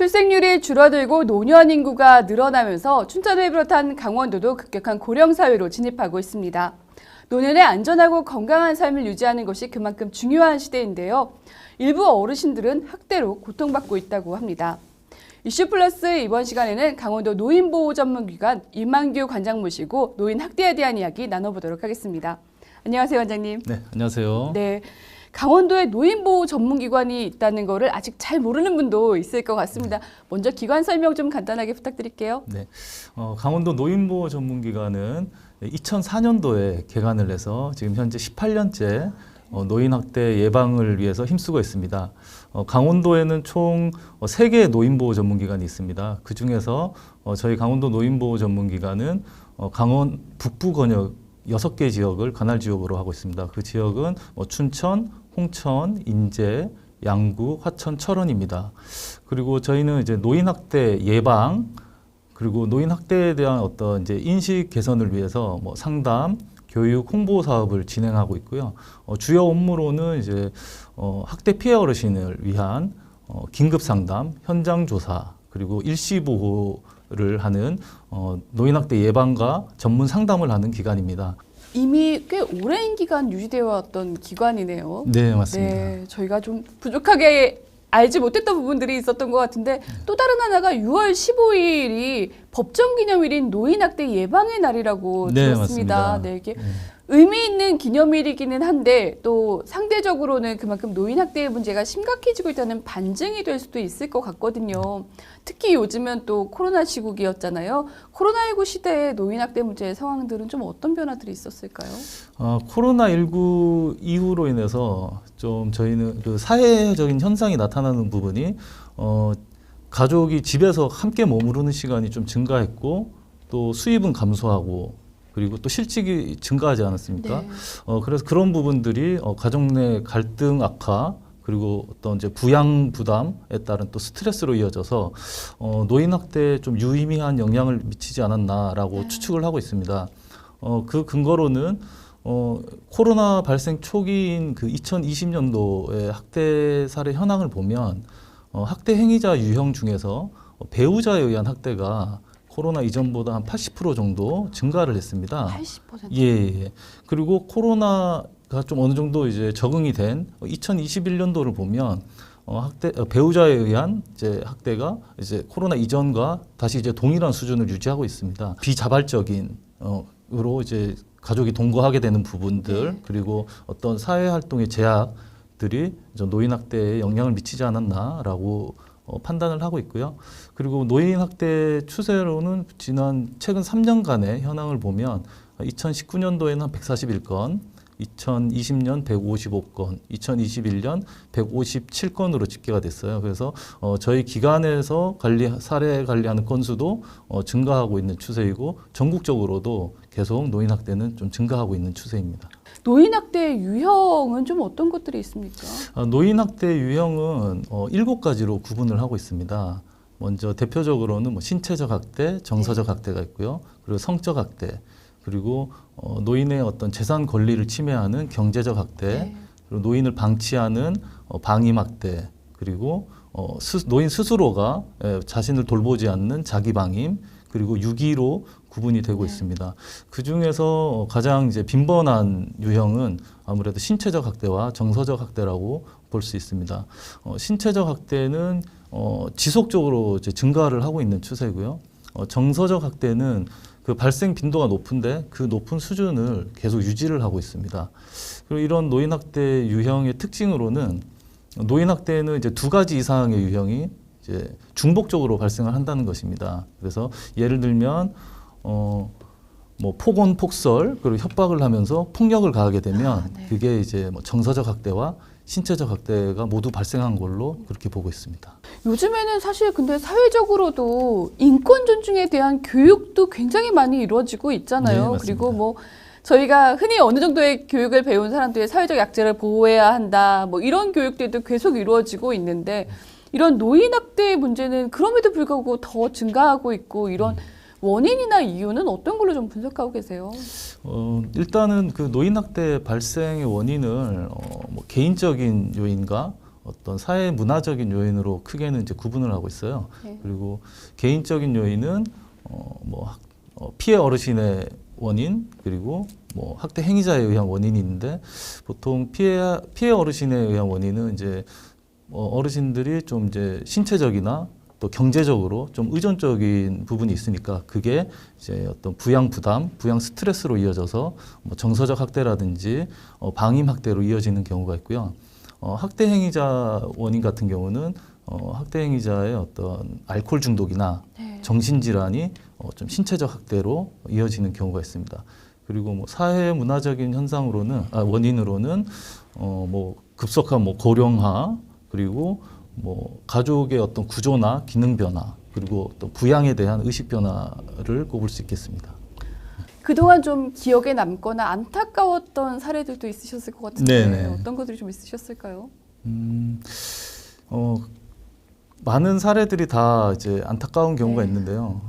출생률이 줄어들고 노년 인구가 늘어나면서 춘천을 비롯한 강원도도 급격한 고령 사회로 진입하고 있습니다. 노년에 안전하고 건강한 삶을 유지하는 것이 그만큼 중요한 시대인데요. 일부 어르신들은 학대로 고통받고 있다고 합니다. 이슈 플러스 이번 시간에는 강원도 노인보호 전문기관 임만규 관장 모시고 노인 학대에 대한 이야기 나눠보도록 하겠습니다. 안녕하세요, 원장님. 네, 안녕하세요. 네. 강원도에 노인보호 전문기관이 있다는 거를 아직 잘 모르는 분도 있을 것 같습니다. 먼저 기관 설명 좀 간단하게 부탁드릴게요. 네, 강원도 노인보호 전문기관은 2004년도에 개관을 해서 지금 현재 18년째 노인학대 예방을 위해서 힘쓰고 있습니다. 강원도에는 총 3개의 노인보호 전문기관이 있습니다. 그중에서 저희 강원도 노인보호 전문기관은 강원 북부 권역 6개 지역을 관할 지역으로 하고 있습니다. 그 지역은 춘천, 홍천, 인제, 양구, 화천, 철원입니다. 그리고 저희는 이제 노인학대 예방 그리고 노인학대에 대한 어떤 이제 인식 개선을 위해서 상담, 교육, 홍보 사업을 진행하고 있고요. 주요 업무로는 이제 학대 피해 어르신을 위한 긴급 상담, 현장 조사, 그리고 일시 보호를 하는 노인학대 예방과 전문 상담을 하는 기관입니다. 이미 꽤 오랜 기간 유지되어 왔던 기관이네요. 네, 맞습니다. 네, 저희가 좀 부족하게 알지 못했던 부분들이 있었던 것 같은데 또 다른 하나가 6월 15일이 법정기념일인 노인학대 예방의 날이라고 네, 들었습니다. 맞습니다. 네, 이게 의미 있는 기념일이기는 한데 또 상대적으로는 그만큼 노인학대의 문제가 심각해지고 있다는 반증이 될 수도 있을 것 같거든요. 특히 요즘은 또 코로나 시국이었잖아요. 코로나19 시대에 노인학대 문제의 상황들은 좀 어떤 변화들이 있었을까요? 코로나19 이후로 인해서 좀 저희는 그 사회적인 현상이 나타나는 부분이 가족이 집에서 함께 머무르는 시간이 좀 증가했고 또 수입은 감소하고 그리고 또 실직이 증가하지 않았습니까? 네. 그래서 그런 부분들이 가족 내 갈등 악화 그리고 어떤 이제 부양 부담에 따른 또 스트레스로 이어져서 노인학대에 좀 유의미한 영향을 미치지 않았나라고 네. 추측을 하고 있습니다. 그 근거로는 코로나 발생 초기인 그 2020년도의 학대 사례 현황을 보면 학대 행위자 유형 중에서 배우자에 의한 학대가 코로나 이전보다 한 80% 정도 증가를 했습니다. 80%? 예. 그리고 코로나가 좀 어느 정도 이제 적응이 된 2021년도를 보면 배우자에 의한 이제 학대가 이제 코로나 이전과 다시 이제 동일한 수준을 유지하고 있습니다. 비자발적인 으로 이제 가족이 동거하게 되는 부분들 네. 그리고 어떤 사회 활동의 제약들이 노인학대에 영향을 미치지 않았나라고 판단을 하고 있고요. 그리고 노인학대 추세로는 최근 3년간의 현황을 보면 2019년도에는 한 141건, 2020년 155건, 2021년 157건으로 집계가 됐어요. 그래서 저희 기관에서 사례 관리하는 건수도 증가하고 있는 추세이고 전국적으로도 계속 노인학대는 좀 증가하고 있는 추세입니다. 노인학대의 유형은 좀 어떤 것들이 있습니까? 노인학대 유형은 7가지로 구분을 하고 있습니다. 먼저 대표적으로는 신체적 학대, 정서적 학대가 있고요. 그리고 성적 학대, 그리고 노인의 어떤 재산 권리를 침해하는 경제적 학대, 네. 그리고 노인을 방치하는 방임 학대, 그리고 노인 스스로가 자신을 돌보지 않는 자기 방임, 그리고 유기로 구분이 되고 있습니다. 그 중에서 가장 이제 빈번한 유형은 아무래도 신체적 학대와 정서적 학대라고 볼 수 있습니다. 신체적 학대는 지속적으로 이제 증가를 하고 있는 추세고요. 정서적 학대는 그 발생 빈도가 높은데 그 높은 수준을 계속 유지를 하고 있습니다. 그리고 이런 노인학대 유형의 특징으로는 노인학대는 이제 2가지 이상의 유형이 이제 중복적으로 발생을 한다는 것입니다. 그래서 예를 들면 폭언, 폭설 그리고 협박을 하면서 폭력을 가하게 되면 네. 그게 이제 정서적 학대와 신체적 학대가 모두 발생한 걸로 그렇게 보고 있습니다. 요즘에는 사실 근데 사회적으로도 인권 존중에 대한 교육도 굉장히 많이 이루어지고 있잖아요. 네, 그리고 저희가 흔히 어느 정도의 교육을 배운 사람들의 사회적 약자를 보호해야 한다. 이런 교육들도 계속 이루어지고 있는데 이런 노인학대의 문제는 그럼에도 불구하고 더 증가하고 있고 이런 원인이나 이유는 어떤 걸로 좀 분석하고 계세요? 일단은 그 노인학대 발생의 원인을 개인적인 요인과 어떤 사회 문화적인 요인으로 크게는 이제 구분을 하고 있어요. 네. 그리고 개인적인 요인은 피해 어르신의 원인 그리고 뭐 학대 행위자에 의한 원인이 있는데 보통 피해 어르신에 의한 원인은 이제 어르신들이 좀 이제 신체적이나 또 경제적으로 좀 의존적인 부분이 있으니까 그게 이제 어떤 부양 부담, 부양 스트레스로 이어져서 뭐 정서적 학대라든지 방임 학대로 이어지는 경우가 있고요. 학대 행위자 원인 같은 경우는 학대 행위자의 어떤 알코올 중독이나 네. 정신질환이 좀 신체적 학대로 이어지는 경우가 있습니다. 그리고 뭐 사회 문화적인 현상으로는 원인으로는 뭐 급속한 뭐 고령화 그리고 뭐 가족의 어떤 구조나 기능 변화 그리고 또 부양에 대한 의식 변화를 꼽을 수 있겠습니다. 그동안 좀 기억에 남거나 안타까웠던 사례들도 있으셨을 것 같은데 네네. 어떤 것들이 좀 있으셨을까요? 많은 사례들이 다 이제 안타까운 경우가 네. 있는데요.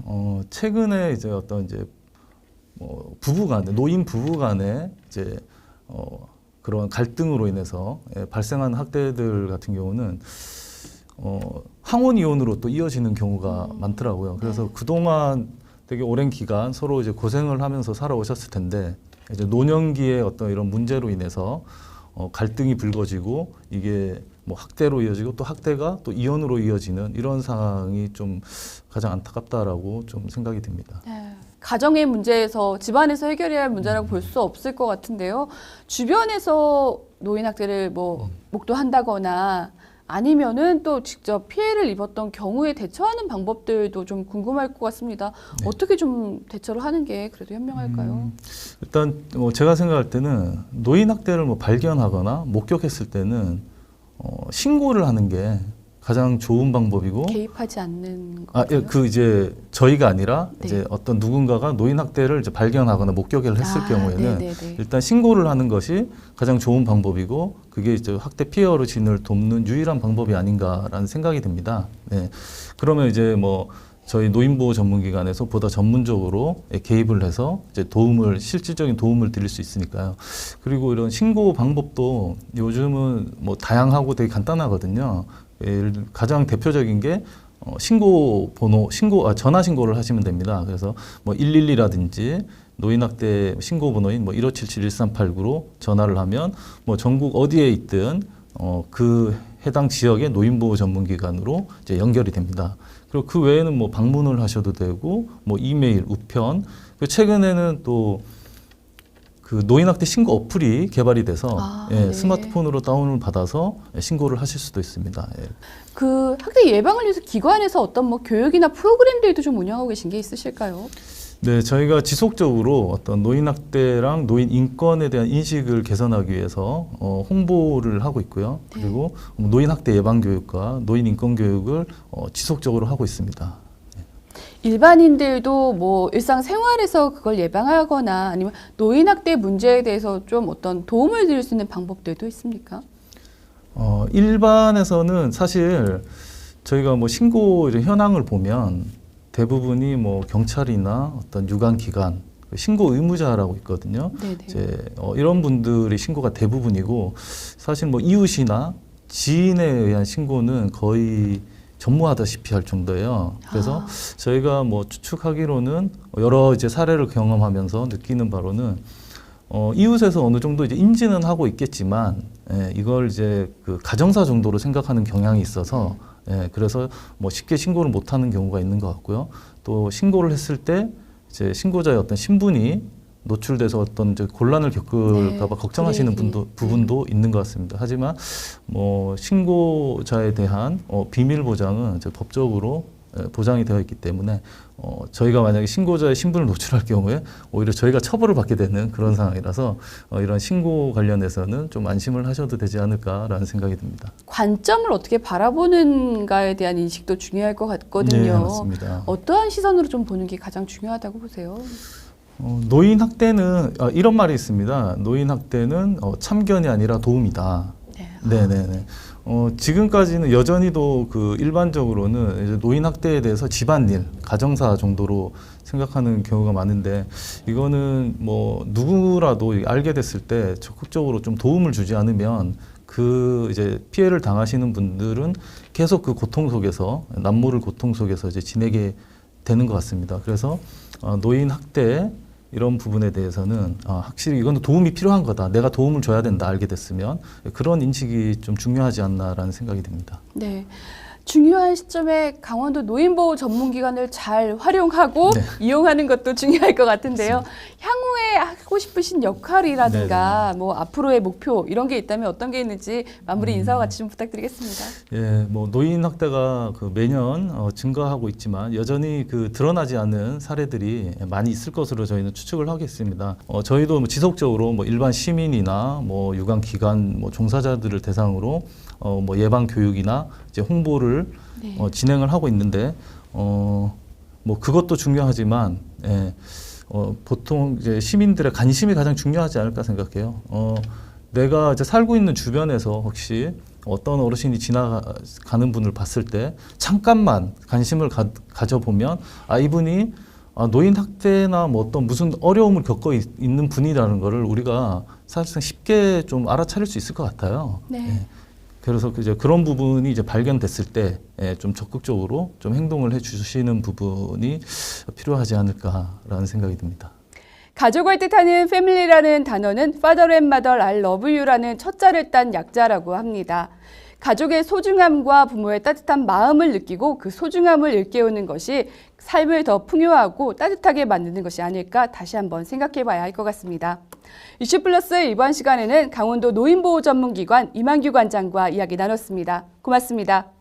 최근에 이제 부부간에 노인 부부간에 이제 그런 갈등으로 인해서 발생한 학대들 같은 경우는 항원 이혼으로 또 이어지는 경우가 많더라고요. 그래서 네. 그동안 되게 오랜 기간 서로 이제 고생을 하면서 살아오셨을 텐데 이제 노년기의 어떤 이런 문제로 인해서 갈등이 불거지고 이게 뭐 학대로 이어지고 또 학대가 또 이혼으로 이어지는 이런 상황이 좀 가장 안타깝다라고 좀 생각이 듭니다. 네. 가정의 문제에서 집안에서 해결해야 할 문제라고 볼 수 없을 것 같은데요. 주변에서 노인 학대를 뭐 목도한다거나 아니면은 또 직접 피해를 입었던 경우에 대처하는 방법들도 좀 궁금할 것 같습니다. 네. 어떻게 좀 대처를 하는 게 그래도 현명할까요? 일단 제가 생각할 때는 노인 학대를 뭐 발견하거나 목격했을 때는 신고를 하는 게 가장 좋은 방법이고 개입하지 않는 예, 거요? 이제 저희가 아니라 네. 이제 어떤 누군가가 노인 학대를 이제 발견하거나 목격을 했을 경우에는 네네네. 일단 신고를 하는 것이 가장 좋은 방법이고 그게 이제 학대 피해 어르신을 돕는 유일한 방법이 아닌가라는 생각이 듭니다. 네. 그러면 이제 뭐 저희 노인보호 전문기관에서 보다 전문적으로 개입을 해서 이제 실질적인 도움을 드릴 수 있으니까요. 그리고 이런 신고 방법도 요즘은 뭐 다양하고 되게 간단하거든요. 가장 대표적인 게 신고 번호, 전화 신고를 하시면 됩니다. 그래서 뭐 112라든지 노인학대 신고 번호인 뭐 1577-1389로 전화를 하면 뭐 전국 어디에 있든 그 해당 지역의 노인보호 전문기관으로 이제 연결이 됩니다. 그리고 그 외에는 뭐 방문을 하셔도 되고 뭐 이메일, 우편, 최근에는 또 그 노인학대 신고 어플이 개발이 돼서 네. 스마트폰으로 다운을 받아서 신고를 하실 수도 있습니다. 예. 그 학대 예방을 위해서 기관에서 어떤 뭐 교육이나 프로그램들도 좀 운영하고 계신 게 있으실까요? 네, 저희가 지속적으로 어떤 노인학대랑 노인 인권에 대한 인식을 개선하기 위해서 홍보를 하고 있고요. 그리고 노인학대 예방교육과 노인 인권교육을 지속적으로 하고 있습니다. 일반인들도 뭐 일상생활에서 그걸 예방하거나 아니면 노인학대 문제에 대해서 좀 어떤 도움을 드릴 수 있는 방법들도 있습니까? 일반에서는 사실 저희가 뭐 신고 현황을 보면 대부분이 뭐 경찰이나 어떤 유관기관 신고 의무자라고 있거든요. 네네. 이제 이런 분들이 신고가 대부분이고 사실 뭐 이웃이나 지인에 의한 신고는 거의 전무하다시피 할 정도예요. 그래서 저희가 뭐 추측하기로는 여러 이제 사례를 경험하면서 느끼는 바로는 이웃에서 어느 정도 이제 인지는 하고 있겠지만 이걸 이제 그 가정사 정도로 생각하는 경향이 있어서 그래서 뭐 쉽게 신고를 못하는 경우가 있는 것 같고요. 또 신고를 했을 때 이제 신고자의 어떤 신분이 노출돼서 어떤 이제 곤란을 겪을까봐 걱정하시는 부분도 있는 것 같습니다. 하지만 뭐 신고자에 대한 비밀 보장은 이제 법적으로 보장이 되어 있기 때문에 저희가 만약에 신고자의 신분을 노출할 경우에 오히려 저희가 처벌을 받게 되는 그런 상황이라서 이런 신고 관련해서는 좀 안심을 하셔도 되지 않을까라는 생각이 듭니다. 관점을 어떻게 바라보는가에 대한 인식도 중요할 것 같거든요. 네, 맞습니다. 어떠한 시선으로 좀 보는 게 가장 중요하다고 보세요? 노인 학대는 이런 말이 있습니다. 노인 학대는 참견이 아니라 도움이다. 네. 네네네. 지금까지는 여전히도 그 일반적으로는 이제 노인 학대에 대해서 집안일, 가정사 정도로 생각하는 경우가 많은데 이거는 뭐 누구라도 알게 됐을 때 적극적으로 좀 도움을 주지 않으면 그 이제 피해를 당하시는 분들은 계속 그 고통 속에서 남모를 고통 속에서 이제 지내게 되는 것 같습니다. 그래서 노인 학대 이런 부분에 대해서는 확실히 이건 도움이 필요한 거다. 내가 도움을 줘야 된다. 알게 됐으면 그런 인식이 좀 중요하지 않나라는 생각이 듭니다. 네. 중요한 시점에 강원도 노인보호 전문기관을 잘 활용하고 네. 이용하는 것도 중요할 것 같은데요. 향후에 하고 싶으신 역할이라든가 뭐 앞으로의 목표 이런 게 있다면 어떤 게 있는지 마무리 인사와 같이 좀 부탁드리겠습니다. 예, 뭐 노인 학대가 그 매년 증가하고 있지만 여전히 그 드러나지 않는 사례들이 많이 있을 것으로 저희는 추측을 하겠습니다. 저희도 뭐 지속적으로 뭐 일반 시민이나 뭐 유관 기관 뭐 종사자들을 대상으로 뭐 예방 교육이나 이제 홍보를 네. 진행을 하고 있는데 뭐 그것도 중요하지만 보통 이제 시민들의 관심이 가장 중요하지 않을까 생각해요. 내가 이제 살고 있는 주변에서 혹시 어떤 어르신이 지나가는 분을 봤을 때 잠깐만 관심을 가져보면 이분이 노인 학대나 뭐 어떤 무슨 어려움을 겪고 있는 분이라는 거를 우리가 사실상 쉽게 좀 알아차릴 수 있을 것 같아요. 네. 그래서 이제 그런 부분이 이제 발견됐을 때 좀 적극적으로 좀 행동을 해주시는 부분이 필요하지 않을까라는 생각이 듭니다. 가족을 뜻하는 패밀리라는 단어는 Father and Mother, I love you라는 첫 자를 딴 약자라고 합니다. 가족의 소중함과 부모의 따뜻한 마음을 느끼고 그 소중함을 일깨우는 것이 삶을 더 풍요하고 따뜻하게 만드는 것이 아닐까 다시 한번 생각해 봐야 할 것 같습니다. 이슈플러스 이번 시간에는 강원도 노인보호 전문기관 이만규 관장과 이야기 나눴습니다. 고맙습니다.